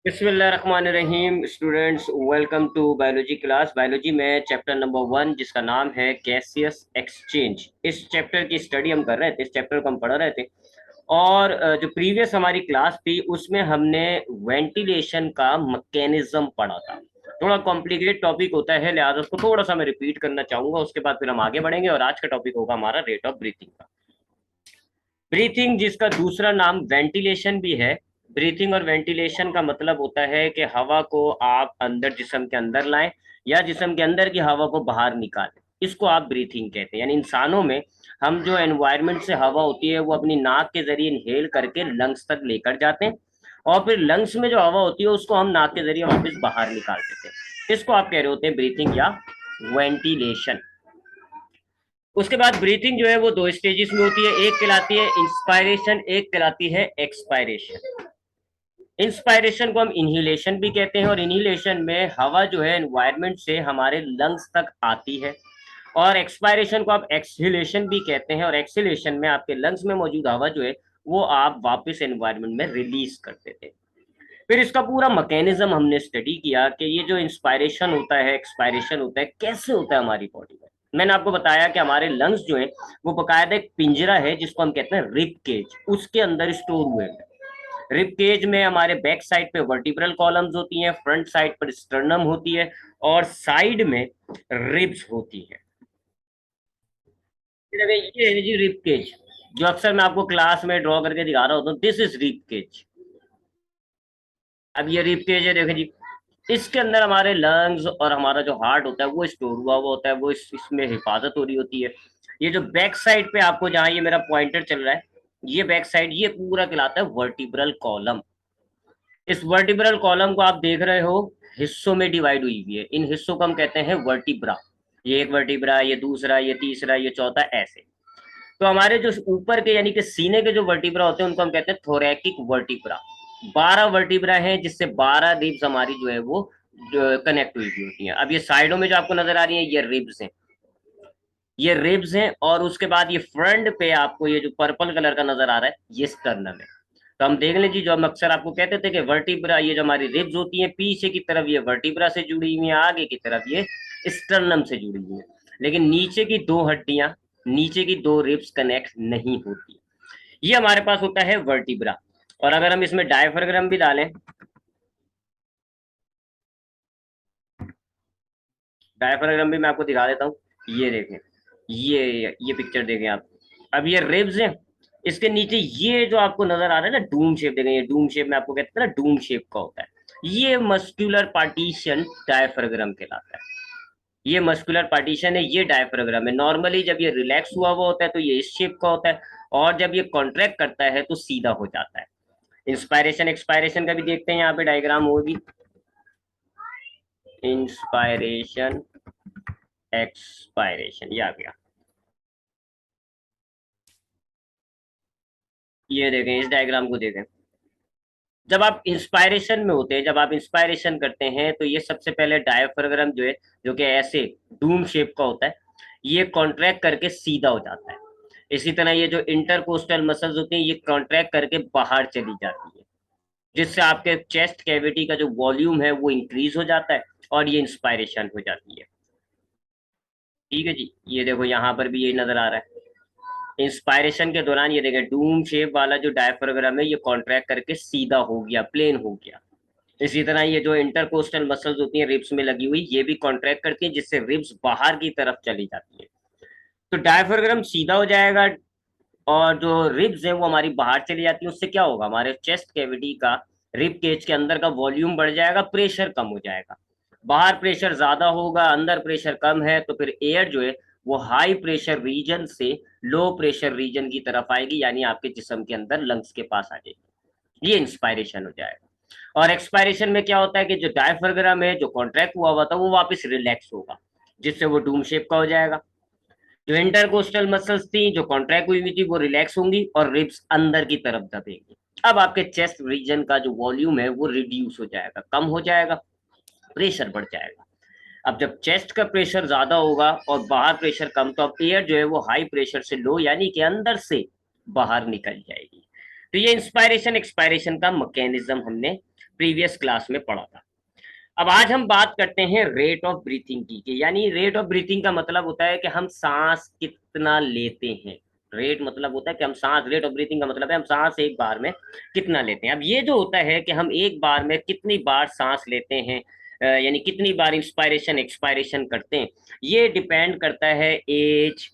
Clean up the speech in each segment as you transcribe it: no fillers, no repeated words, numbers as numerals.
बिस्मिल्लाहिर्रहमानिर्रहीम। Students, welcome to biology class. Biology में chapter number 1 जिसका नाम है गैसियस एक्सचेंज, इस चैप्टर की स्टडी हम कर रहे थे। इस चैप्टर को हम पढ़ रहे थे और जो प्रीवियस हमारी क्लास थी उसमें हमने वेंटिलेशन का मैकेनिज्म पढ़ा था। थोड़ा कॉम्प्लिकेटेड टॉपिक होता है, लिहाजा उसको थोड़ा सा मैं रिपीट करना चाहूंगा। उसके बाद फिर हम आगे बढ़ेंगे और आज का टॉपिक होगा हमारा रेट ऑफ ब्रीथिंग का। ब्रीथिंग जिसका दूसरा नाम वेंटिलेशन भी है। ब्रीथिंग और वेंटिलेशन का मतलब होता है कि हवा को आप अंदर जिस्म के अंदर लाएं या जिस्म के अंदर की हवा को बाहर निकालें, इसको आप ब्रीथिंग कहते हैं। यानी इंसानों में हम जो एनवायरनमेंट से हवा होती है वो अपनी नाक के जरिए इनहेल करके लंग्स तक लेकर जाते हैं और फिर लंग्स में जो हवा होती है उसको हम नाक के जरिए वापस बाहर निकाल देते हैं। इसको आप कह रहे होते हैं ब्रीथिंग या वेंटिलेशन। उसके बाद ब्रीथिंग जो है वो दो स्टेजेस में होती है, एक कहलाती है इंस्पायरेशन, एक कहलाती है एक्सपायरेशन। इंस्पायरेशन को हम इनहेलेशन भी कहते हैं और इनहेलेशन में हवा जो है एनवायरनमेंट से हमारे लंग्स तक आती है। और एक्सपायरेशन को आप एक्सहेलेशन भी कहते हैं और एक्सहेलेशन में आपके लंग्स में मौजूद हवा जो है वो आप वापस एनवायरनमेंट में रिलीज कर देते हैं। फिर इसका पूरा मैकेनिज्म हमने स्टडी किया कि ये जो इंस्पायरेशन होता है, एक्सपायरेशन होता है, कैसे होता है हमारी बॉडी में। मैंने आपको बताया कि हमारे लंग्स जो है वो बकायदा एक पिंजरा है जिसको हम कहते हैं रिब केज, उसके अंदर स्टोर हुए हैं। रिब केज में हमारे बैक साइड पे वर्टिब्रल कॉलम्स होती हैं, फ्रंट साइड पर स्टर्नम होती है और साइड में रिब्स होती है। ये है जी रिब केज, जो अक्सर मैं आपको क्लास में ड्रॉ करके दिखा रहा होता हूँ। This is rib cage. अब ये रिब केज है, देखो जी, इसके अंदर हमारे लंग्स और हमारा जो हार्ट होता है वो स्टोर हुआ हुआ होता है, वो इसमें हिफाजत हो रही होती है। ये जो बैक साइड पे आपको, जहाँ ये मेरा पॉइंटर चल रहा है, ये बैक साइड, ये पूरा कहलाता है वर्टिब्रल कॉलम। इस वर्टिब्रल कॉलम को आप देख रहे हो हिस्सों में डिवाइड हुई हुई है। इन हिस्सों को हम कहते हैं वर्टिब्रा। ये एक वर्टिब्रा, ये दूसरा, ये तीसरा, ये चौथा, ऐसे। तो हमारे जो ऊपर के यानी कि सीने के जो वर्टिब्रा होते हैं उनको हम कहते हैं थोरैकिक वर्टिब्रा। 12 वर्टिब्रा हैं जिससे 12 रिब्स हमारी जो है वो कनेक्ट हुई हुई होती हैं। अब ये साइडों में जो आपको नजर आ रही है ये रिब्स हैं, ये रिब्स हैं। और उसके बाद ये फ्रंट पे आपको ये जो पर्पल कलर का नजर आ रहा है ये स्टर्नम है। तो हम देख लें जी, जो हम अक्सर आपको कहते थे कि वर्टिब्रा, ये जो हमारी रिब्स होती हैं पीछे की तरफ ये वर्टिब्रा से जुड़ी हुई है, आगे की तरफ ये स्टर्नम से जुड़ी हुई है। लेकिन नीचे की दो हड्डियां, नीचे की दो रिब्स कनेक्ट नहीं होती। ये हमारे पास होता है वर्टिब्रा। और अगर हम इसमें डायफ्राम भी डालें, डायफ्राम भी मैं आपको दिखा देता हूँ। ये देखें, ये पिक्चर देखें आप। अब ये रिब्स हैं, इसके नीचे ये जो आपको नजर आ रहा है ना डूम शेप, देखें ये डूम शेप में आपको कहते हैं ना, डूम शेप का होता है। ये मस्कुलर पार्टीशन डायफ्राम कहलाता है। ये मस्कुलर पार्टीशन है, ये डायफ्राम है। नॉर्मली जब ये रिलैक्स हुआ हुआ होता है तो ये इस शेप का होता है और जब ये कॉन्ट्रैक्ट करता है तो सीधा हो जाता है। इंस्पायरेशन एक्सपायरेशन का भी देखते हैं, यहाँ पे डायग्राम होगी। इंस्पायरेशन एक्सपायरेशन, ये आ गया। ये देखें, इस डायग्राम को देखें। जब आप इंस्पायरेशन में होते हैं, जब आप इंस्पायरेशन करते हैं तो ये सबसे पहले डायफ्राम जो है, जो कि ऐसे डूम शेप का होता है, ये कॉन्ट्रैक्ट करके सीधा हो जाता है। इसी तरह ये जो इंटरकोस्टल मसल्स होती हैं ये कॉन्ट्रैक्ट करके बाहर चली जाती है, जिससे आपके चेस्ट कैविटी का जो वॉल्यूम है वो इंक्रीज हो जाता है और ये इंस्पायरेशन हो जाती है। ठीक है जी, ये देखो यहाँ पर भी ये नजर आ रहा है। इंस्पायरेशन के दौरान ये देखें, डूम शेप वाला जो डायफ्राम है ये कॉन्ट्रैक्ट करके सीधा हो गया, प्लेन हो गया। इसी तरह ये जो इंटरकोस्टल मसल्स होती हैं रिब्स में लगी हुई, ये भी कॉन्ट्रैक्ट करती हैं जिससे रिब्स बाहर की तरफ चली जाती है। तो डायफ्राम सीधा हो जाएगा और जो रिब्स हैं वो हमारी बाहर चली जाती है। उससे क्या होगा, हमारे चेस्ट कैविटी का, रिब केज के अंदर का वॉल्यूम बढ़ जाएगा, प्रेशर कम हो जाएगा। बाहर प्रेशर ज्यादा होगा, अंदर प्रेशर कम है, तो फिर एयर जो है वो हाई प्रेशर रीजन से लो प्रेशर रीजन की तरफ आएगी, यानी आपके जिस्म के अंदर लंग्स के पास आ जाएगी। ये इंस्पायरेशन हो जाएगा। और एक्सपायरेशन में क्या होता है कि जो डायफ्राम है जो कॉन्ट्रैक्ट हुआ हुआ था वो वापस रिलैक्स होगा, जिससे वो डूम शेप का हो जाएगा। जो इंटरकोस्टल मसल्स थी जो कॉन्ट्रैक्ट हुई हुई थी वो रिलैक्स होंगी और रिब्स अंदर की तरफ दबेंगी। अब आपके चेस्ट रीजन का जो वॉल्यूम है वो रिड्यूस हो जाएगा, कम हो जाएगा, प्रेशर बढ़ जाएगा। अब जब चेस्ट का प्रेशर ज्यादा होगा और बाहर प्रेशर कम, तो अब एयर जो है वो हाई प्रेशर से लो यानी कि अंदर से बाहर निकल जाएगी। तो ये इंस्पायरेशन एक्सपायरेशन का मैकेनिज्म हमने प्रीवियस क्लास में पढ़ा था। अब आज हम बात करते हैं रेट ऑफ ब्रीथिंग की, यानी रेट ऑफ ब्रीथिंग का मतलब होता है कि हम सांस कितना लेते हैं। रेट मतलब होता है कि हम सांस, रेट ऑफ ब्रीथिंग का मतलब है हम सांस एक बार में कितना लेते हैं। अब ये जो होता है कि हम एक बार में कितनी बार सांस लेते हैं, यानी कितनी बार इंस्पायरेशन एक्सपायरेशन करते हैं, ये डिपेंड करता है एज,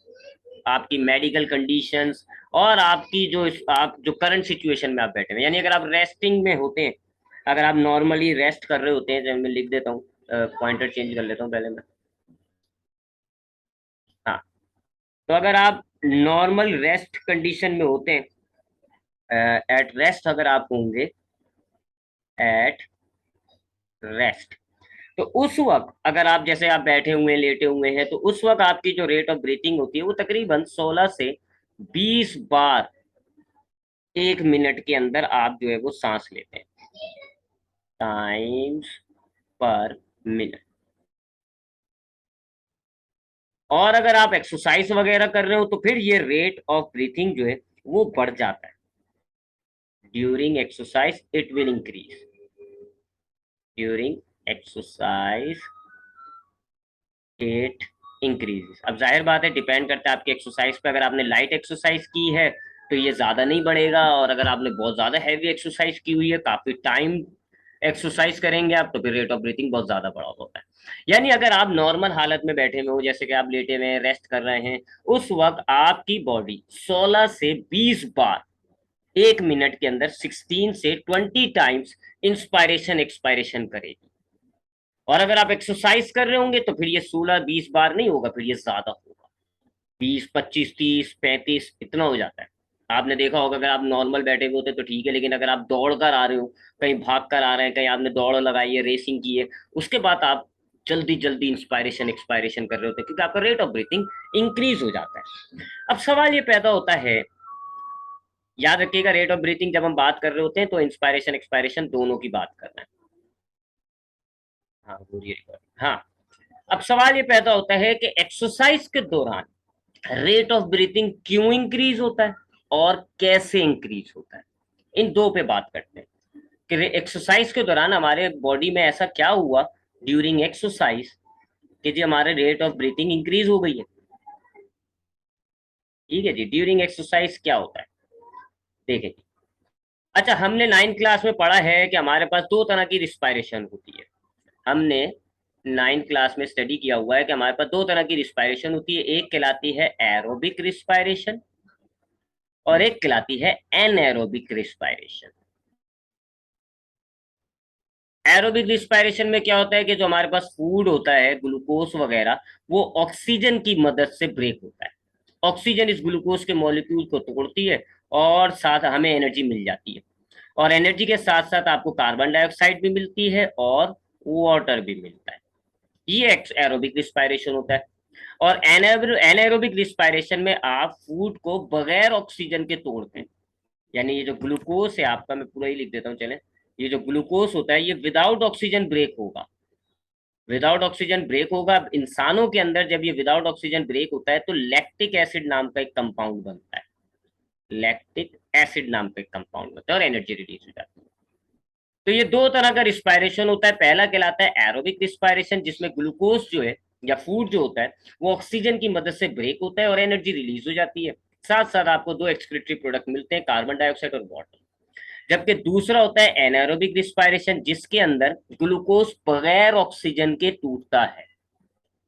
आपकी मेडिकल कंडीशंस, और आपकी जो आप जो करंट सिचुएशन में आप बैठे हैं। यानी अगर आप रेस्टिंग में होते हैं, अगर आप नॉर्मली रेस्ट कर रहे होते हैं, जब मैं लिख देता हूँ, पॉइंटर चेंज कर लेता हूँ पहले मैं। हाँ, तो अगर आप नॉर्मल रेस्ट कंडीशन में होते हैं, एट रेस्ट अगर आप होंगे, एट रेस्ट, तो उस वक्त अगर आप जैसे आप बैठे हुए हैं, लेटे हुए हैं, तो उस वक्त आपकी जो रेट ऑफ ब्रीथिंग होती है वो तकरीबन 16 से 20 बार एक मिनट के अंदर आप जो है वो सांस लेते हैं, टाइम्स पर मिनट। और अगर आप एक्सरसाइज वगैरह कर रहे हो तो फिर ये रेट ऑफ ब्रीथिंग जो है वो बढ़ जाता है। During exercise it will increase, during exercise it increases. अब जाहिर बात है, डिपेंड करता है आपकी एक्सरसाइज पे। अगर आपने लाइट एक्सरसाइज की है तो ये ज्यादा नहीं बढ़ेगा, और अगर आपने बहुत ज्यादा हैवी एक्सरसाइज की हुई है, काफी टाइम एक्सरसाइज करेंगे आप, तो फिर रेट ऑफ ब्रीथिंग बहुत ज्यादा बढ़ा होता है। यानी अगर आप नॉर्मल हालत में बैठे हुए हो, जैसे कि आप लेटे हुए हैं, रेस्ट कर रहे हैं, उस वक्त आपकी बॉडी 16 से 20 बार एक मिनट के अंदर 16 से 20 टाइम्स इंस्पायरेशन एक्सपायरेशन करेगी। और अगर आप एक्सरसाइज कर रहे होंगे तो फिर ये 16-20 बार नहीं होगा, फिर ये ज्यादा होगा, 20-25-30-35 इतना हो जाता है। आपने देखा होगा, अगर आप नॉर्मल बैठे हुए होते तो ठीक है, लेकिन अगर आप दौड़ कर आ रहे हो, कहीं भाग कर आ रहे हैं, कहीं आपने दौड़ लगाई है, रेसिंग की है, उसके बाद आप जल्दी जल्दी इंस्पायरेशन एक्सपायरेशन कर रहे होते हैं, क्योंकि आपका रेट ऑफ ब्रीथिंग इंक्रीज हो जाता है। अब सवाल ये पैदा होता है, याद रखिएगा, रेट ऑफ ब्रीथिंग जब हम बात कर रहे होते हैं तो इंस्पायरेशन एक्सपायरेशन दोनों की बात कर रहे हैं। हाँ, हो रही है। हाँ, अब सवाल ये पैदा होता है कि एक्सरसाइज के दौरान रेट ऑफ ब्रीथिंग क्यों इंक्रीज होता है और कैसे इंक्रीज होता है। इन दो पे बात करते हैं कि एक्सरसाइज के दौरान हमारे बॉडी में ऐसा क्या हुआ ड्यूरिंग एक्सरसाइज कि जी हमारे रेट ऑफ ब्रीथिंग इंक्रीज हो गई है। ठीक है जी, ड्यूरिंग एक्सरसाइज क्या होता है, देखिए। अच्छा, हमने 9th क्लास में पढ़ा है कि हमारे पास दो तरह की रिस्पायरेशन होती है। हमने 9th क्लास में स्टडी किया हुआ है कि हमारे पास दो तरह की रिस्पायरेशन होती है। एक कहलाती है एरोबिक रिस्पायरेशन और एक कहलाती है एनएरोबिक रिस्पायरेशन। एरोबिक रिस्पायरेशन में क्या होता है कि जो हमारे पास फूड होता है, ग्लूकोज वगैरह, वो ऑक्सीजन की मदद से ब्रेक होता है। ऑक्सीजन इस ग्लूकोज के मॉलिक्यूल को तोड़ती है और साथ हमें एनर्जी मिल जाती है। और एनर्जी के साथ साथ आपको कार्बन डाइऑक्साइड भी मिलती है और वाटर भी मिलता है। ये एरोबिक रिस्पायरेशन होता है। और एनाएरोबिक रिस्पायरेशन में आप फूड को बगैर ऑक्सीजन के तोड़ते हैं। यानी ये जो ग्लूकोज है आपका, मैं पूरा ही लिख देता हूँ, चले। ये जो ग्लूकोज होता है ये विदाउट ऑक्सीजन ब्रेक होगा, विदाउट ऑक्सीजन ब्रेक होगा। अब इंसानों के अंदर जब ये विदाउट ऑक्सीजन ब्रेक होता है तो लैक्टिक एसिड नाम का एक कंपाउंड बनता है, लैक्टिक एसिड नाम का एक कंपाउंड बनता है और एनर्जी रिलीज हो जाती है। तो ये दो तरह का रिस्पायरेशन होता है। पहला कहलाता है एरोबिक रिस्पायरेशन, जिसमें ग्लूकोज जो है या फूड जो होता है वो ऑक्सीजन की मदद से ब्रेक होता है और एनर्जी रिलीज हो जाती है। साथ साथ आपको दो एक्सक्रीटरी प्रोडक्ट मिलते हैं, कार्बन डाइऑक्साइड और वाटर। जबकि दूसरा होता है एनारोबिक रिस्पायरेशन, जिसके अंदर ग्लूकोज बगैर ऑक्सीजन के टूटता है।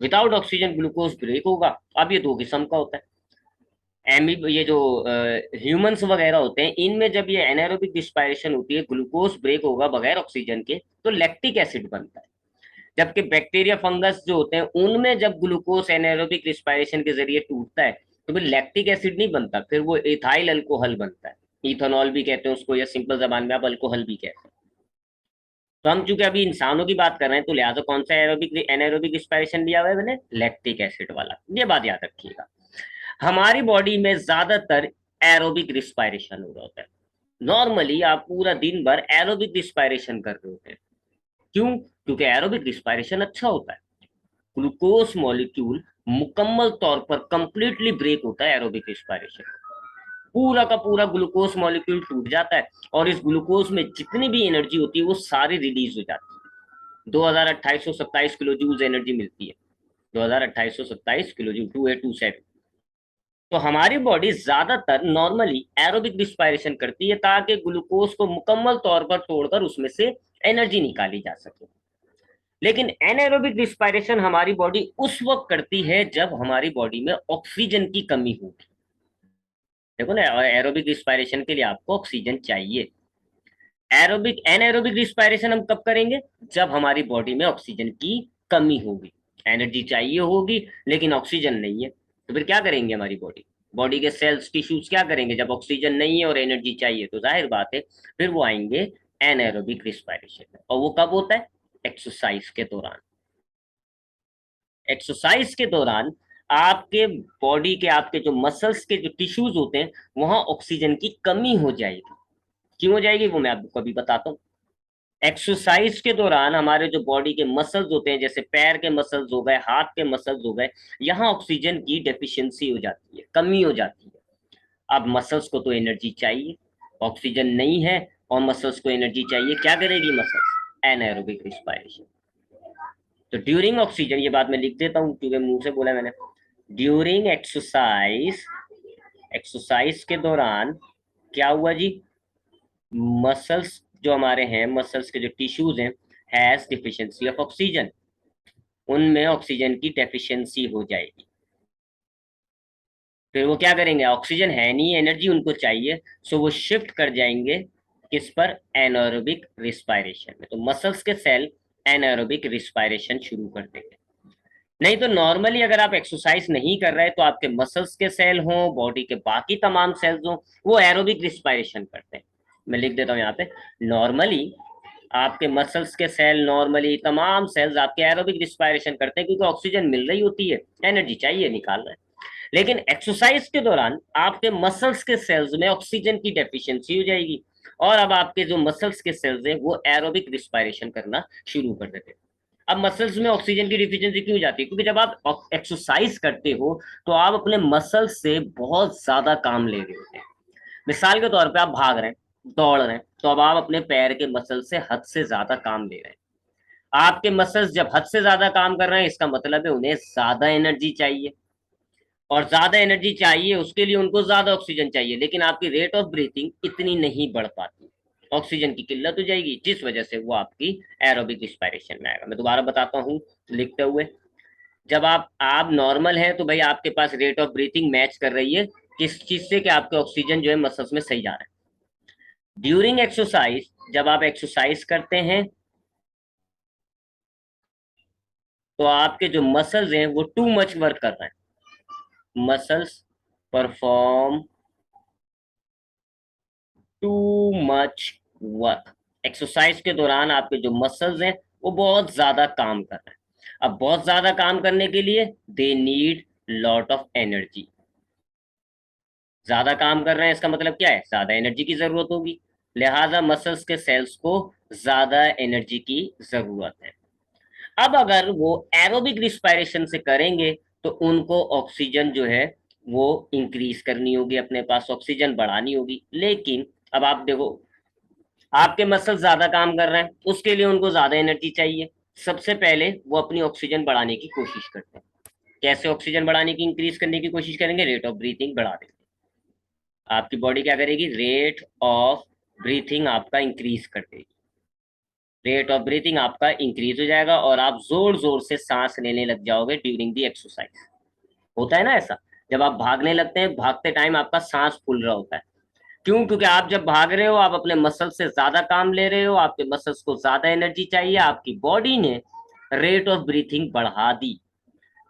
विदाउट ऑक्सीजन ग्लूकोज ब्रेक होगा। अब ये दो किस्म का होता है। ये जो ह्यूमंस वगैरह होते हैं, इनमें जब ये एनारोबिक रिस्पायरेशन होती है, ग्लूकोज ब्रेक होगा बगैर ऑक्सीजन के, तो लैक्टिक एसिड बनता है। जबकि बैक्टीरिया फंगस जो होते हैं, उनमें जब ग्लूकोज एनारोबिक रिस्पायरेशन के जरिए टूटता है तो फिर लैक्टिक एसिड नहीं बनता, फिर वो इथाइल अल्कोहल बनता है। इथेनॉल भी कहते हैं उसको, या सिंपल जबान में आप अल्कोहल भी कहते हैं। तो हम चूंकि अभी इंसानों की बात कर रहे हैं तो लिहाजा कौन सा एरोबिक एनारोबिक रिस्पायरेशन लिया हुआ है मैंने, लैक्टिक एसिड वाला। ये बात याद रखिएगा। हमारी बॉडी में ज्यादातर एरोबिक रिस्पायरेशन हो रहा होता है। नॉर्मली आप पूरा दिन भर एरोबिक रिस्पायरेशन कर रहे होते हैं। क्यों? क्योंकि एरोबिक रिस्पायरेशन अच्छा होता है। ग्लूकोज मॉलिक्यूल मुकम्मल तौर पर कंप्लीटली ब्रेक होता है एरोबिक रिस्पायरेशन। पूरा का पूरा ग्लूकोज मॉलिक्यूल टूट जाता है और इस ग्लूकोज में जितनी भी एनर्जी होती है वो सारी रिलीज हो जाती है। 2827 किलो जूल एनर्जी मिलती है, 2827 किलो जूल, 2827। तो हमारी बॉडी ज्यादातर नॉर्मली एरोबिक रिस्पायरेशन करती है ताकि ग्लूकोज को मुकम्मल तौर पर तोड़कर उसमें से एनर्जी निकाली जा सके। लेकिन एनाएरोबिक रिस्पायरेशन हमारी बॉडी उस वक्त करती है जब हमारी बॉडी में ऑक्सीजन की कमी होगी। देखो ना, एरोबिक रिस्पायरेशन के लिए आपको ऑक्सीजन चाहिए। एनाएरोबिक रिस्पायरेशन हम कब करेंगे? जब हमारी बॉडी में ऑक्सीजन की कमी होगी, एनर्जी चाहिए होगी लेकिन ऑक्सीजन नहीं है। तो फिर क्या करेंगे हमारी बॉडी? बॉडी के सेल्स टिश्यूज क्या करेंगे? जब ऑक्सीजन नहीं है और एनर्जी चाहिए तो जाहिर बात है फिर वो आएंगे एनाएरोबिक रिस्पायरेशन में। और वो कब होता है? एक्सरसाइज के दौरान। एक्सरसाइज के दौरान आपके बॉडी के, आपके जो मसल्स के जो टिश्यूज होते हैं वहां ऑक्सीजन की कमी हो जाएगी। क्यों हो जाएगी वो मैं आपको अभी बताता हूँ। एक्सरसाइज के दौरान हमारे जो बॉडी के मसल्स होते हैं, जैसे पैर के मसल्स हो गए, हाथ के मसल्स हो गए, यहाँ ऑक्सीजन की डेफिशिएंसी हो जाती है, कमी हो जाती है। अब मसल्स को तो एनर्जी चाहिए, ऑक्सीजन नहीं है और मसल्स को एनर्जी चाहिए, क्या करेगी मसल्स? एनाएरोबिक रिस्पायरेशन। तो ड्यूरिंग ऑक्सीजन, ये बात मैं लिख देता हूँ क्योंकि मुंह से बोला मैंने, ड्यूरिंग एक्सरसाइज, एक्सरसाइज के दौरान क्या हुआ जी? मसल्स जो हमारे हैं, मसल्स के जो टिश्यूज हैं, हैज डिफिशिएंसी ऑफ ऑक्सीजन, उनमें ऑक्सीजन की डेफिशिएंसी हो जाएगी। फिर वो क्या करेंगे? ऑक्सीजन है नहीं, एनर्जी उनको चाहिए, सो वो शिफ्ट कर जाएंगे किस पर? एनाएरोबिक रिस्पायरेशन में। तो मसल्स के सेल एनाएरोबिक रिस्पायरेशन शुरू कर देंगे। नहीं तो नॉर्मली अगर आप एक्सरसाइज नहीं कर रहे तो आपके मसल्स के सेल हों, बॉडी के बाकी तमाम सेल्स हों, वो एरोबिक रिस्पायरेशन करते हैं। मैं लिख देता हूँ यहाँ पे, नॉर्मली आपके मसल्स के सेल, नॉर्मली तमाम सेल्स आपके एरोबिक रिस्पायरेशन करते हैं क्योंकि ऑक्सीजन मिल रही होती है, एनर्जी चाहिए, निकाल रहे हैं। लेकिन एक्सरसाइज के दौरान आपके मसल्स के सेल्स में ऑक्सीजन की डेफिशिएंसी हो जाएगी और अब आपके जो मसल्स के सेल्स हैं वो एरोबिक रिस्पायरेशन करना शुरू कर देते हैं। अब मसल्स में ऑक्सीजन की डिफिशिएंसी क्यों जाती है? क्योंकि जब आप एक्सरसाइज करते हो तो आप अपने मसल्स से बहुत ज्यादा काम ले रहे होते हैं। मिसाल के तौर पे आप भाग रहे हैं, दौड़ रहे हैं, तो अब आप अपने पैर के मसल से हद से ज्यादा काम ले रहे हैं। आपके मसल्स जब हद से ज्यादा काम कर रहे हैं इसका मतलब है उन्हें ज्यादा एनर्जी चाहिए, और ज्यादा एनर्जी चाहिए उसके लिए उनको ज्यादा ऑक्सीजन चाहिए, लेकिन आपकी रेट ऑफ ब्रीथिंग इतनी नहीं बढ़ पाती, ऑक्सीजन की किल्लत हो जाएगी, जिस वजह से वो आपकी एरोबिक रिस्पायरेशन में आएगा। मैं दोबारा बताता हूँ लिखते हुए, जब आप नॉर्मल है तो भाई आपके पास रेट ऑफ ब्रीथिंग मैच कर रही है किस चीज से? कि आपके ऑक्सीजन जो है मसल्स में सही जा रहा है। ड्यूरिंग एक्सरसाइज, जब आप एक्सरसाइज करते हैं तो आपके जो मसल्स हैं वो टू मच वर्क कर रहे हैं, muscles perform too much work. Exercise के दौरान आपके जो मसल्स हैं वो बहुत ज्यादा काम कर रहे हैं। अब बहुत ज्यादा काम करने के लिए they need lot of energy. ज्यादा काम कर रहे हैं इसका मतलब क्या है? ज्यादा एनर्जी की जरूरत होगी, लिहाजा मसल्स के सेल्स को ज्यादा एनर्जी की जरूरत है। अब अगर वो एरोबिक रिस्पायरेशन से करेंगे तो उनको ऑक्सीजन जो है वो इंक्रीज करनी होगी, अपने पास ऑक्सीजन बढ़ानी होगी। लेकिन अब आप देखो, आपके मसल ज्यादा काम कर रहे हैं, उसके लिए उनको ज्यादा एनर्जी चाहिए। सबसे पहले वो अपनी ऑक्सीजन बढ़ाने की कोशिश करते हैं। कैसे ऑक्सीजन बढ़ाने की, इंक्रीज करने की कोशिश करेंगे? रेट ऑफ ब्रीथिंग बढ़ा देंगे। आपकी बॉडी क्या करेगी? रेट ऑफ ब्रीथिंग आपका इंक्रीज कर देगी। रेट ऑफ ब्रीथिंग आपका इंक्रीज हो जाएगा और आप जोर जोर से सांस लेने लग जाओगे ड्यूरिंग दी एक्सरसाइज। होता है ना ऐसा, जब आप भागने लगते हैं, भागते टाइम आपका सांस फूल रहा होता है। क्यों? क्योंकि आप जब भाग रहे हो आप अपने मसल से ज्यादा काम ले रहे हो, आपके मसल्स को ज्यादा एनर्जी चाहिए, आपकी बॉडी ने रेट ऑफ ब्रीथिंग बढ़ा दी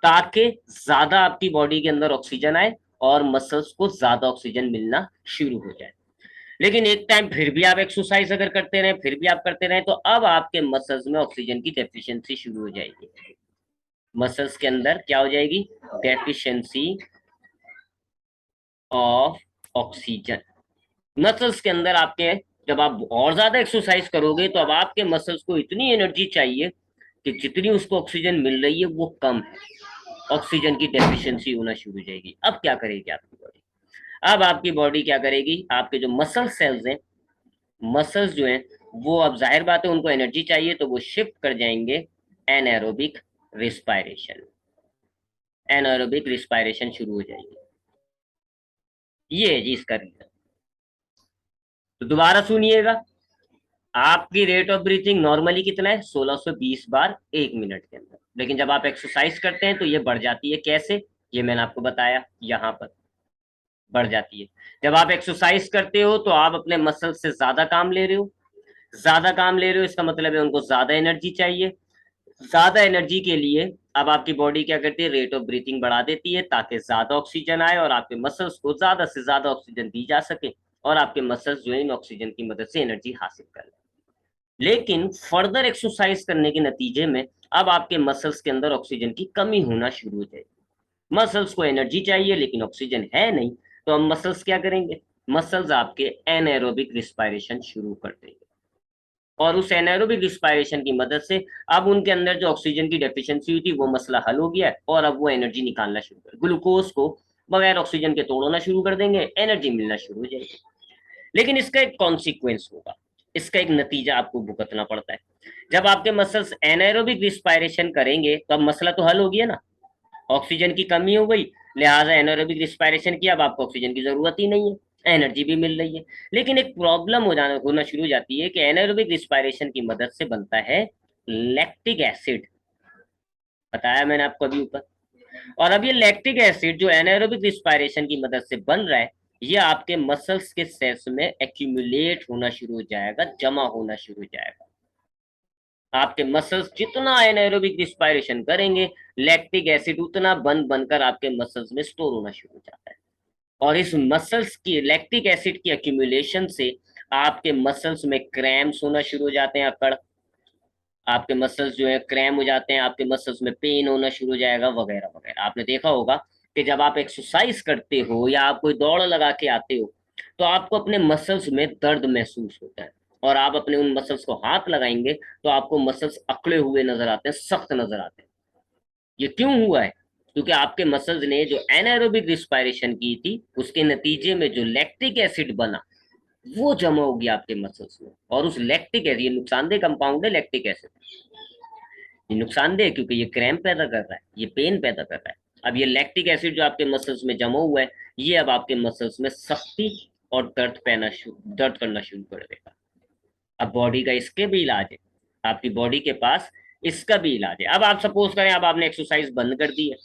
ताकि ज्यादा आपकी बॉडी के अंदर ऑक्सीजन आए और मसल्स को ज्यादा ऑक्सीजन मिलना शुरू हो जाए। लेकिन एक टाइम फिर भी आप एक्सरसाइज अगर करते रहे, फिर भी आप करते रहे, तो अब आपके मसल्स में ऑक्सीजन की डेफिशिएंसी शुरू हो जाएगी। मसल्स के अंदर क्या हो जाएगी? Deficiency of oxygen. मसल्स के अंदर आपके, जब आप और ज्यादा एक्सरसाइज करोगे तो अब आपके मसल्स को इतनी एनर्जी चाहिए कि जितनी उसको ऑक्सीजन मिल रही है वो कम है, ऑक्सीजन की डेफिशिएंसी होना शुरू हो जाएगी। अब क्या करेगी आपकी बॉडी? अब आपकी बॉडी क्या करेगी, आपके जो मसल सेल्स हैं, मसल्स जो हैं वो, अब जाहिर बात है उनको एनर्जी चाहिए, तो वो शिफ्ट कर जाएंगे एनारोबिक रिस्पायरेशन। एनारोबिक रिस्पायरेशन शुरू हो जाएगी। ये है जी इसका रीजन। तो दोबारा सुनिएगा, आपकी रेट ऑफ ब्रीथिंग नॉर्मली कितना है, 1620 बार 1 मिनट के अंदर। लेकिन जब आप एक्सरसाइज करते हैं तो ये बढ़ जाती है। कैसे, ये मैंने आपको बताया, यहाँ पर बढ़ जाती है। जब आप एक्सरसाइज करते हो तो आप अपने मसल से ज्यादा काम ले रहे हो। ज्यादा काम ले रहे हो इसका मतलब है उनको ज्यादा एनर्जी चाहिए। ज्यादा एनर्जी के लिए अब आपकी बॉडी क्या करती है, रेट ऑफ ब्रीथिंग बढ़ा देती है, ताकि ज्यादा ऑक्सीजन आए और आपके मसल्स को ज्यादा से ज्यादा ऑक्सीजन दी जा सके, और आपके मसल्स जो है इन ऑक्सीजन की मदद से एनर्जी हासिल कर लें। लेकिन फर्दर एक्सरसाइज करने के नतीजे में अब आपके मसल्स के अंदर ऑक्सीजन की कमी होना शुरू हो जाएगी। मसल्स को एनर्जी चाहिए लेकिन ऑक्सीजन है नहीं, तो अब मसल्स क्या करेंगे, मसल्स आपके एनएरोबिक रिस्पायरेशन शुरू कर देंगे, और उस एनारोबिक रिस्पायरेशन की मदद से अब उनके अंदर जो ऑक्सीजन की डेफिशिएंसी हुई थी वो मसला हल हो गया है, और अब वो एनर्जी निकालना शुरू कर, ग्लूकोज को बगैर ऑक्सीजन के तोड़ना शुरू कर देंगे, एनर्जी मिलना शुरू हो जाएगी। लेकिन इसका एक कॉन्सिक्वेंस होगा, इसका एक नतीजा आपको भुगतना पड़ता है। जब आपके मसल्स एनारोबिक रिस्पायरेशन करेंगे तो अब मसला तो हल हो गया ना, ऑक्सीजन की कमी हो गई, लिहाजा एनारोबिक रिस्पायरेशन किया, अब आपको ऑक्सीजन की जरूरत ही नहीं है, एनर्जी भी मिल रही है। लेकिन एक प्रॉब्लम होना शुरू हो जाती है कि एनारोबिक रिस्पायरेशन की मदद से बनता है लैक्टिक एसिड, बताया मैंने आपको अभी ऊपर। और अब ये लैक्टिक एसिड जो एनारोबिक रिस्पायरेशन की मदद से बन रहा है, ये आपके मसल्स के सेल्स में एक्यूमुलेट होना शुरू हो जाएगा, जमा होना शुरू हो जाएगा। आपके मसल्स जितना एनारोबिक रिस्पायरेशन करेंगे, लैक्टिक एसिड उतना बनकर आपके मसल्स में स्टोर होना शुरू हो जाता है। और इस मसल्स की लैक्टिक एसिड की एक्यूमुलेशन से आपके मसल्स में क्रैम्स होना शुरू हो जाते हैं, अकड़, आपके मसल्स जो है क्रैम हो जाते हैं, आपके मसल्स में पेन होना शुरू हो जाएगा, वगैरह वगैरह। आपने देखा होगा कि जब आप एक्सरसाइज करते हो या आप कोई दौड़ लगा के आते हो तो आपको अपने मसल्स में दर्द महसूस होता है, और आप अपने उन मसल्स को हाथ लगाएंगे तो आपको मसल्स अकड़े हुए नजर आते हैं, सख्त नजर आते हैं। ये क्यों हुआ है, क्योंकि आपके मसल्स ने जो एनाएरोबिक रिस्पायरेशन की थी उसके नतीजे में जो लैक्टिक एसिड बना वो जमा हो गया आपके मसल्स में, और उस लैक्टिक एसिड, ये नुकसानदेह कंपाउंड है लैक्टिक एसिड, ये नुकसानदेह है क्योंकि ये क्रैम्प पैदा कर रहा है, ये पेन पैदा कर रहा है। अब ये लैक्टिक एसिड जो आपके मसल्स में जमा हुआ है, ये अब आपके मसल्स में सख्ती और दर्द करना शुरू कर देगा। अब बॉडी का इसके भी इलाज है, आपकी बॉडी के पास इसका भी इलाज है। अब आप सपोज करें, अब आपने एक्सरसाइज बंद कर दी है,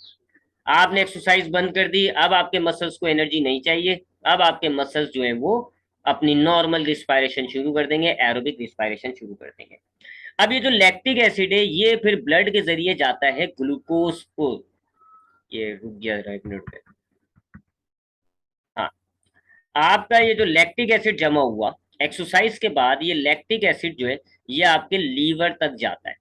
आपने एक्सरसाइज बंद कर दी, अब आपके मसल्स को एनर्जी नहीं चाहिए, अब आपके मसल्स जो है वो अपनी नॉर्मल रिस्पायरेशन शुरू कर देंगे, एरोबिक रिस्पायरेशन शुरू कर देंगे। अब ये जो लैक्टिक एसिड है ये फिर ब्लड के जरिए जाता है ग्लूकोज को, ये रुक गया जरा 1 मिनट पे। हाँ, आपका ये जो लैक्टिक एसिड जमा हुआ एक्सरसाइज के बाद, ये लैक्टिक एसिड जो है ये आपके लीवर तक जाता है,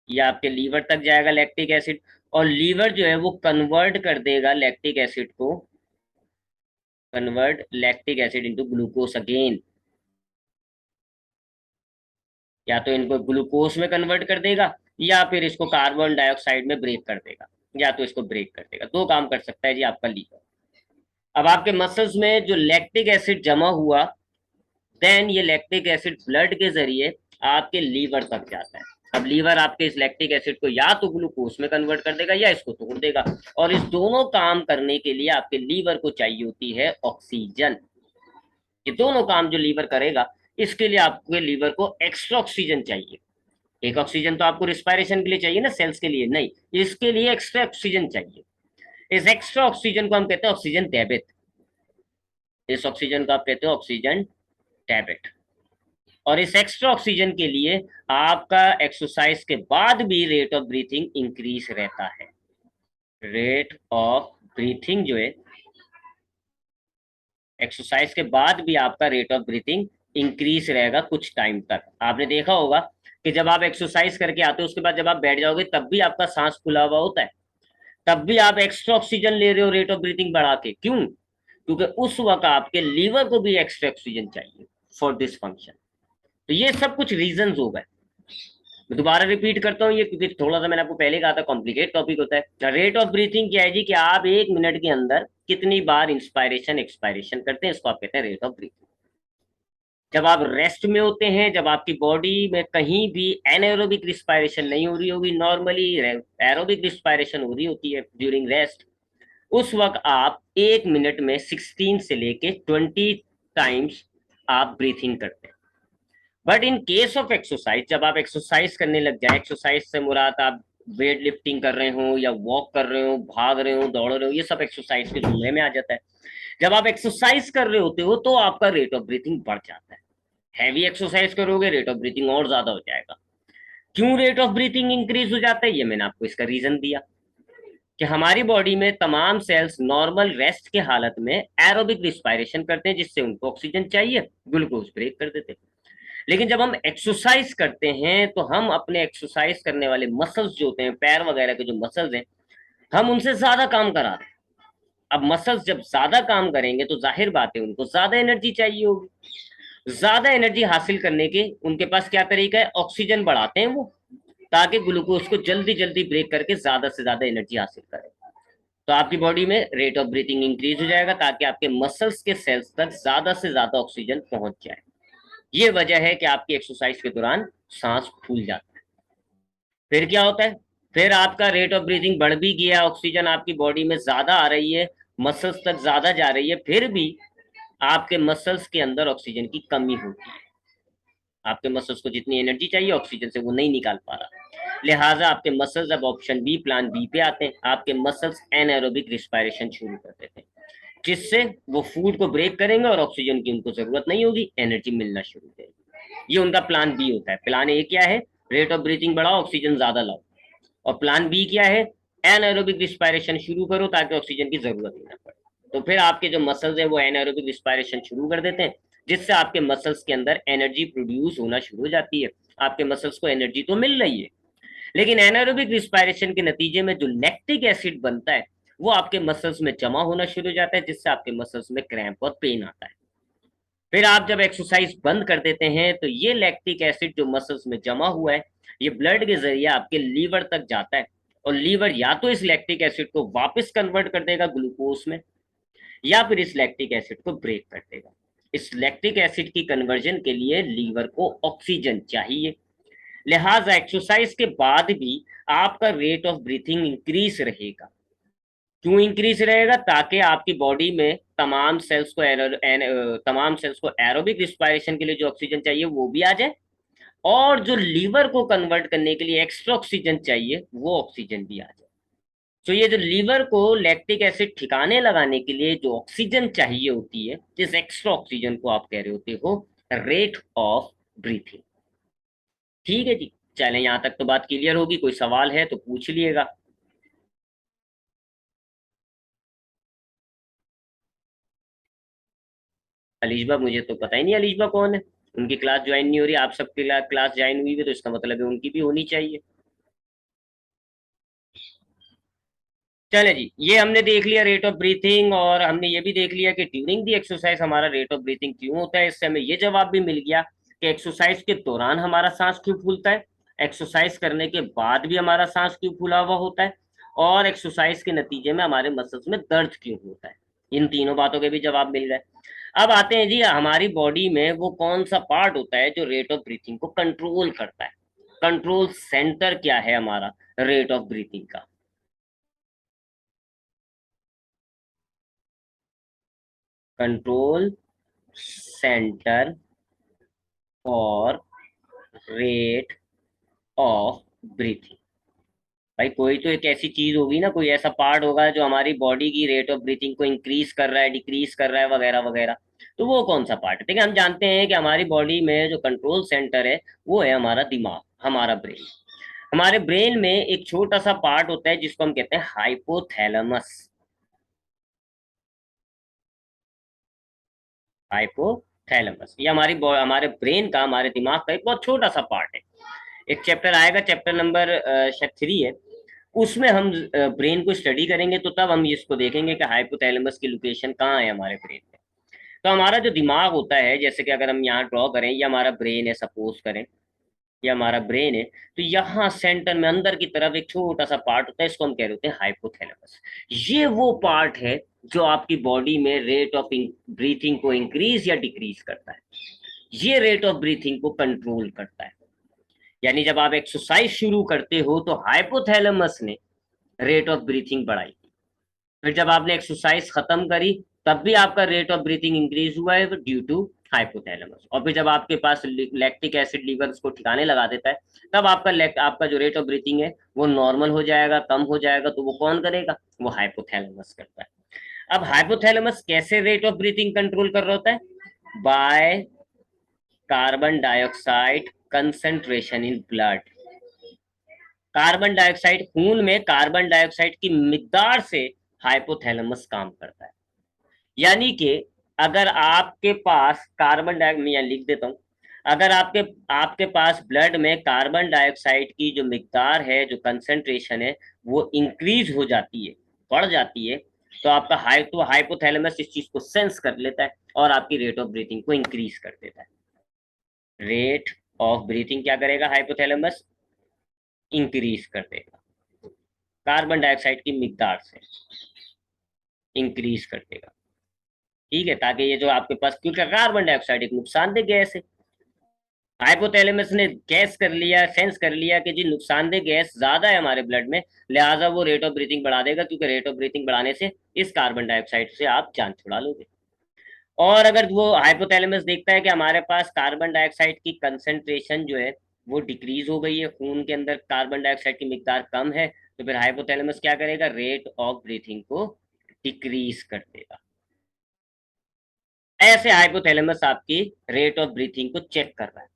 ये आपके लीवर तक जाएगा लैक्टिक एसिड, और लीवर जो है वो कन्वर्ट कर देगा लैक्टिक एसिड को, convert lactic acid into glucose again, या तो इनको ग्लूकोज में कन्वर्ट कर देगा या फिर इसको कार्बन डाइऑक्साइड में ब्रेक कर देगा, या तो इसको ब्रेक कर देगा। दो काम कर सकता है जी आपका लीवर। अब आपके मसल्स में जो लैक्टिक एसिड जमा हुआ, देन ये लैक्टिक एसिड ब्लड के जरिए आपके लीवर तक जाता है। अब लीवर आपके इस लैक्टिक एसिड को या तो ग्लूकोज में कन्वर्ट कर देगा या इसको तोड़ देगा, और इस दोनों काम करने के लिए आपके लीवर को चाहिए होती है ऑक्सीजन। ये दोनों काम जो लीवर करेगा, इसके लिए आपके लीवर को एक्स्ट्रा ऑक्सीजन चाहिए। एक ऑक्सीजन तो आपको रिस्पायरेशन के लिए चाहिए ना, सेल्स के लिए नहीं, इसके लिए एक्स्ट्रा ऑक्सीजन चाहिए। इस एक्स्ट्रा ऑक्सीजन को हम कहते हैं ऑक्सीजन टैबेट, इस ऑक्सीजन को आप कहते हो ऑक्सीजन टैबेट। और इस एक्स्ट्रा ऑक्सीजन के लिए आपका एक्सरसाइज के बाद भी रेट ऑफ ब्रीथिंग इंक्रीज रहता है। रेट ऑफ ब्रीथिंग जो है एक्सरसाइज के बाद भी आपका रेट ऑफ ब्रीथिंग इंक्रीज रहेगा कुछ टाइम तक। आपने देखा होगा कि जब आप एक्सरसाइज करके आते हो उसके बाद जब आप बैठ जाओगे तब भी आपका सांस खुला हुआ होता है, तब भी आप एक्स्ट्रा ऑक्सीजन ले रहे हो रेट ऑफ ब्रीथिंग बढ़ा के। क्यों, क्योंकि उस वक्त आपके लीवर को भी एक्स्ट्रा ऑक्सीजन चाहिए फॉर दिस फंक्शन। तो ये सब कुछ रीजंस हो गए। दोबारा रिपीट करता हूँ ये, क्योंकि थोड़ा सा मैंने आपको पहले कहा था कॉम्प्लिकेट टॉपिक होता है। रेट ऑफ ब्रीथिंग क्या है जी, कि आप 1 मिनट के अंदर कितनी बार इंस्पायरेशन एक्सपायरेशन करते हैं, इसको आप कहते हैं रेट ऑफ ब्रीथिंग। जब आप रेस्ट में होते हैं, जब आपकी बॉडी में कहीं भी एनाएरोबिक रिस्पायरेशन नहीं हो रही होगी, नॉर्मली एरोबिक रिस्पायरेशन हो रही होती है ड्यूरिंग रेस्ट, उस वक्त आप 1 मिनट में 16 से लेके 20 टाइम्स आप ब्रीथिंग करते हैं। But in case of exercise, जब आप एक्सरसाइज करने लग जाए, एक्सरसाइज से मुराद आप वेट लिफ्टिंग कर रहे हो या वॉक कर रहे हो, भाग रहे हो, दौड़ रहे हो, ये सब एक्सरसाइज के जुमले में आ जाता है। जब आप एक्सरसाइज कर रहे होते हो तो आपका रेट ऑफ ब्रीथिंग बढ़ जाता है। हैवी एक्सरसाइज करोगे, रेट ऑफ ब्रीथिंग और ज्यादा हो जाएगा। क्यों रेट ऑफ ब्रीथिंग इंक्रीज हो जाता है, ये मैंने आपको इसका रीजन दिया कि हमारी बॉडी में तमाम सेल्स नॉर्मल रेस्ट के हालत में एरोबिक रिस्पायरेशन करते हैं, जिससे उनको ऑक्सीजन चाहिए, ग्लूकोज ब्रेक कर देते हैं। लेकिन जब हम एक्सरसाइज करते हैं तो हम अपने एक्सरसाइज करने वाले मसल्स जो होते हैं, पैर वगैरह के जो मसल्स हैं, हम उनसे ज्यादा काम करा रहे हैं। अब मसल्स जब ज्यादा काम करेंगे तो जाहिर बात है उनको ज्यादा एनर्जी चाहिए होगी। ज्यादा एनर्जी हासिल करने के उनके पास क्या तरीका है, ऑक्सीजन बढ़ाते हैं वो, ताकि ग्लूकोज को जल्दी जल्दी ब्रेक करके ज्यादा से ज्यादा एनर्जी हासिल करें। तो आपकी बॉडी में रेट ऑफ ब्रीथिंग इंक्रीज हो जाएगा, ताकि आपके मसल्स के सेल्स तक ज्यादा से ज्यादा ऑक्सीजन पहुंच जाए। ये वजह है कि आपकी एक्सरसाइज के दौरान सांस फूल जाता है। फिर क्या होता है, फिर आपका रेट ऑफ ब्रीथिंग बढ़ भी गया, ऑक्सीजन आपकी बॉडी में ज्यादा आ रही है, मसल्स तक ज्यादा जा रही है, फिर भी आपके मसल्स के अंदर ऑक्सीजन की कमी होती है। आपके मसल्स को जितनी एनर्जी चाहिए ऑक्सीजन से वो नहीं निकाल पा रहा, लिहाजा आपके मसल्स अब ऑप्शन बी, प्लान बी पे आते हैं। आपके मसल्स एनएरोबिक रिस्पायरेशन शुरू कर देते हैं, जिससे वो फूड को ब्रेक करेंगे और ऑक्सीजन की उनको जरूरत नहीं होगी, एनर्जी मिलना शुरू करेगी। ये उनका प्लान बी होता है। प्लान ए क्या है, रेट ऑफ ब्रीथिंग बढ़ाओ, ऑक्सीजन ज्यादा लाओ। और प्लान बी क्या है, एनएरोबिक रिस्पायरेशन शुरू करो ताकि ऑक्सीजन की जरूरत ही ना पड़े। तो फिर आपके जो मसल्स है वो एनएरोबिक रिस्पायरेशन शुरू कर देते हैं, जिससे आपके मसल्स के अंदर एनर्जी प्रोड्यूस होना शुरू हो जाती है। आपके मसल्स को एनर्जी तो मिल रही है, लेकिन एनारोबिक रिस्पायरेशन के नतीजे में जो लैक्टिक एसिड बनता है वो आपके मसल्स में जमा होना शुरू हो जाता है, जिससे आपके मसल्स में क्रैम्प और पेन आता है। फिर आप जब एक्सरसाइज बंद कर देते हैं तो ये लैक्टिक एसिड जो मसल्स में जमा हुआ है, ये ब्लड के जरिए आपके लीवर तक जाता है, और लीवर या तो इस लैक्टिक एसिड को वापस कन्वर्ट कर देगा ग्लूकोज में, या फिर इस लैक्टिक एसिड को ब्रेक कर देगा। इस लैक्टिक एसिड की कन्वर्जन के लिए लीवर को ऑक्सीजन चाहिए, लिहाजा एक्सरसाइज के बाद भी आपका रेट ऑफ ब्रीथिंग इंक्रीज रहेगा। क्यों इंक्रीज रहेगा, ताकि आपकी बॉडी में तमाम सेल्स को एरोबिक रिस्पायरेशन के लिए जो ऑक्सीजन चाहिए वो भी आ जाए, और जो लीवर को कन्वर्ट करने के लिए एक्स्ट्रा ऑक्सीजन चाहिए वो ऑक्सीजन भी आ जाए। तो ये जो लीवर को लैक्टिक एसिड ठिकाने लगाने के लिए जो ऑक्सीजन चाहिए होती है, जिस एक्स्ट्रा ऑक्सीजन को आप कह रहे होते हो रेट ऑफ ब्रीथिंग। ठीक है जी, चलें, यहां तक तो बात क्लियर होगी। कोई सवाल है तो पूछ लिएगा। अलीशबा, मुझे तो पता ही नहीं अलीशबा कौन है। उनकी क्लास ज्वाइन नहीं हो रही, आप सबकी क्लास ज्वाइन हुई है, तो इसका मतलब है उनकी भी होनी चाहिए। चले जी, ये हमने देख लिया रेट ऑफ ब्रीथिंग, और हमने ये भी देख लिया कि ड्यूरिंग दी एक्सरसाइज हमारा रेट ऑफ ब्रीथिंग क्यों होता है। इससे हमें ये जवाब भी मिल गया कि एक्सरसाइज के दौरान हमारा सांस क्यों फूलता है, एक्सरसाइज करने के बाद भी हमारा सांस क्यों फूला हुआ होता है, और एक्सरसाइज के नतीजे में हमारे मसल्स में दर्द क्यों होता है। इन तीनों बातों के भी जवाब मिल गए। अब आते हैं जी, हमारी बॉडी में वो कौन सा पार्ट होता है जो रेट ऑफ ब्रीथिंग को कंट्रोल करता है। कंट्रोल सेंटर क्या है हमारा रेट ऑफ ब्रीथिंग का। कंट्रोल सेंटर और रेट ऑफ ब्रीथिंग। भाई कोई तो एक ऐसी चीज होगी ना, कोई ऐसा पार्ट होगा जो हमारी बॉडी की रेट ऑफ ब्रीथिंग को इंक्रीज कर रहा है, डिक्रीज कर रहा है, वगैरह वगैरह। तो वो कौन सा पार्ट है। देखिए, हम जानते हैं कि हमारी बॉडी में जो कंट्रोल सेंटर है वो है हमारा दिमाग, हमारा ब्रेन। हमारे ब्रेन में एक छोटा सा पार्ट होता है जिसको हम कहते हैं हाइपोथैलेमस। हाइपोथैलेमस ये हमारे ब्रेन का, हमारे दिमाग का एक बहुत छोटा सा पार्ट है। एक चैप्टर आएगा, चैप्टर नंबर शायद 3 है, उसमें हम ब्रेन को स्टडी करेंगे, तो तब हम इसको देखेंगे कि हाइपोथैलेमस की लोकेशन कहाँ है हमारे ब्रेन में। तो हमारा जो दिमाग होता है, जैसे कि अगर हम यहाँ ड्रॉ करें, ये हमारा ब्रेन है सपोज करें, ये हमारा ब्रेन है। तो यहाँ सेंटर में अंदर की तरफ एक छोटा सा पार्ट होता है, इसको हम कह रहे होते हैं हाइपोथैलेमस। ये वो पार्ट है जो आपकी बॉडी में रेट ऑफ ब्रीथिंग को इंक्रीज या डिक्रीज करता है, ये रेट ऑफ ब्रीथिंग को कंट्रोल करता है। यानी जब आप एक्सरसाइज शुरू करते हो तो हाइपोथैलेमस ने रेट ऑफ ब्रीथिंग बढ़ाई, फिर जब आपने एक्सरसाइज खत्म करी तब भी आपका रेट ऑफ ब्रीथिंग इंक्रीज हुआ है ड्यू टू हाइपोथैलेमस। और फिर जब आपके पास लैक्टिक एसिड लीवर को ठिकाने लगा देता है, तब आपका जो रेट ऑफ ब्रीथिंग है वो नॉर्मल हो जाएगा, कम हो जाएगा। तो वो कौन करेगा? वो हाइपोथैलेमस करता है। अब हाइपोथैलेमस कैसे रेट ऑफ ब्रीथिंग कंट्रोल कर रहा होता है? By carbon dioxide concentration in blood. Carbon dioxide खून में कार्बन डाइऑक्साइड की मिकदार से हाइपोथैलेमस काम करता है। यानी कि अगर आपके पास कार्बन डाइऑक्साइड, मैं लिख देता हूं, अगर आपके आपके पास ब्लड में कार्बन डाइऑक्साइड की जो मिकदार है, जो कंसेंट्रेशन है, वो इंक्रीज हो जाती है, बढ़ जाती है, तो आपका हाइपोथैलेमस इस चीज को सेंस कर लेता है और आपकी रेट ऑफ ब्रीथिंग को इंक्रीज कर देता है। रेट ऑफ ब्रीथिंग क्या करेगा? हाइपोथैलेमस इंक्रीज कर देगा, कार्बन डाइऑक्साइड की मिकदार से इंक्रीज कर देगा। ठीक है, ताकि ये जो आपके पास, क्योंकि कार्बन डाइऑक्साइड एक नुकसानदेह गैस है, हाइपोथैलेमस ने गैस कर लिया, सेंस कर लिया कि जी नुकसानदेह गैस ज्यादा है हमारे ब्लड में, लिहाजा वो रेट ऑफ ब्रीथिंग बढ़ा देगा, क्योंकि रेट ऑफ ब्रीथिंग बढ़ाने से इस कार्बन डाइऑक्साइड से आप जान छुड़ा लोगे। और अगर वो हाइपोथैलेमस देखता है कि हमारे पास कार्बन डाइऑक्साइड की कंसेंट्रेशन जो है वो डिक्रीज हो गई है, खून के अंदर कार्बन डाइऑक्साइड की मिकदार कम है, तो फिर हाइपोथैलेमस क्या करेगा? रेट ऑफ ब्रीथिंग को डिक्रीज कर देगा। ऐसे हाइपोथैलेमस आपकी रेट ऑफ ब्रीथिंग को चेक कर रहा है,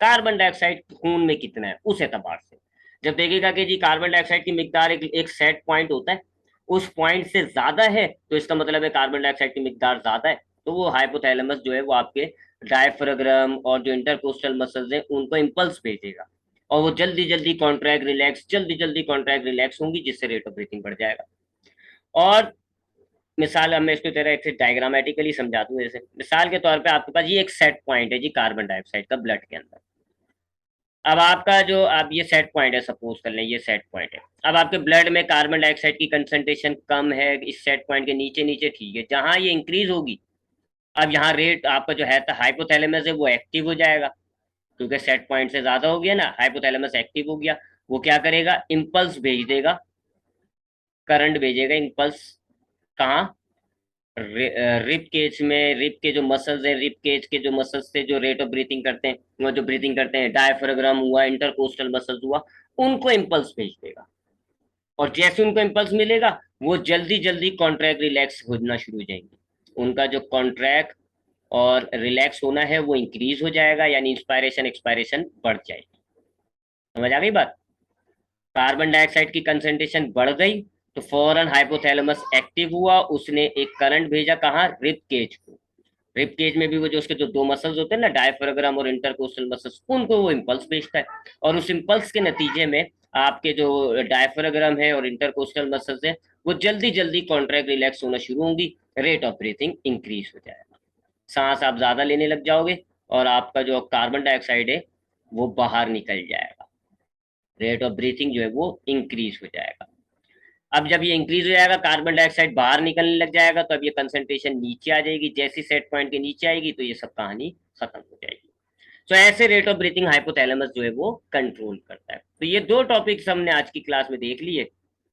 कार्बन डाइऑक्साइड खून में कितना है उस एतबार से। जब देखेगा कि जी कार्बन डाइऑक्साइड की मिकदार एक सेट पॉइंट होता है, उस पॉइंट से ज्यादा है तो इसका मतलब है कार्बन डाइऑक्साइड की मिकदार ज्यादा है, तो वो हाइपोथैलेमस जो है वो आपके डायफ्राम और जो इंटरकोस्टल मसल्स हैं उनको इंपल्स भेजेगा, और वो जल्दी जल्दी कॉन्ट्रैक्ट रिलैक्स, जल्दी जल्दी कॉन्ट्रैक्ट रिलैक्स होंगी, जिससे रेट ऑफ ब्रीथिंग बढ़ जाएगा। और मिसाल, अब मैं इसको तेरा एक डायग्रामेटिकली समझा दूं। जैसे मिसाल के तौर पे आपके पास ये एक सेट पॉइंट है जी कार्बन डाइऑक्साइड का ब्लड के अंदर। अब आपका जो, अब ये सेट पॉइंट है, सपोज कर लें ये सेट पॉइंट है। अब आपके ब्लड में कार्बन डाइऑक्साइड की कंसंट्रेशन कम है इस सेट पॉइंट के नीचे नीचे, ठीक है। जहां ये इंक्रीज होगी, अब यहाँ रेट आपका जो है हाइपोथैलेमस है वो एक्टिव हो जाएगा, क्योंकि सेट पॉइंट से ज्यादा हो गया ना, हाइपोथैलेमस एक्टिव हो गया। वो क्या करेगा? इम्पल्स भेज देगा, करंट भेजेगा, इम्पल्स। कहाँ? रिप केज में। रिप के जो मसल्स है, रिप केज के जो मसल्स थे जो रेट ऑफ ब्रीथिंग करते हैं, वो जो ब्रीथिंग करते हैं, डायफ्राम हुआ, इंटरकोस्टल मसल्स हुआ, उनको इम्पल्स भेज देगा। और जैसे उनको इम्पल्स मिलेगा, वो जल्दी जल्दी कॉन्ट्रैक्ट रिलैक्स होना शुरू हो जाएंगे। उनका जो कॉन्ट्रैक्ट और रिलैक्स होना है वो इंक्रीज हो जाएगा, यानी इंस्पायरेशन एक्सपायरेशन बढ़ जाएगी। समझ आ गई बात? कार्बन डाइऑक्साइड की कंसेंट्रेशन बढ़ गई तो फौरन हाइपोथैलेमस एक्टिव हुआ, उसने एक करंट भेजा, कहाँ? रिप केज को। रिप केज में भी वो जो उसके जो दो मसल्स होते हैं ना, डायफ्राम और इंटरकोस्टल मसल्स, उनको वो इम्पल्स भेजता है, और उस इम्पल्स के नतीजे में आपके जो डायफ्राम है और इंटरकोस्टल मसल्स है वो जल्दी जल्दी कॉन्ट्रैक्ट रिलैक्स होना शुरू होंगी, रेट ऑफ ब्रीथिंग इंक्रीज हो जाएगा, सांस आप ज्यादा लेने लग जाओगे, और आपका जो कार्बन डाइऑक्साइड है वो बाहर निकल जाएगा, रेट ऑफ ब्रीथिंग जो है वो इंक्रीज हो जाएगा। अब जब ये इंक्रीज हो जाएगा, कार्बन डाइऑक्साइड बाहर निकलने लग जाएगा, तो अब ये कंसंट्रेशन नीचे आ जाएगी, जैसी सेट पॉइंट के नीचे आएगी तो ये सब कहानी खत्म हो जाएगी। तो ऐसे रेट ऑफ ब्रीथिंग हाइपोथैलेमस जो है वो कंट्रोल करता है। तो ये दो टॉपिक्स हमने आज की क्लास में देख लिए।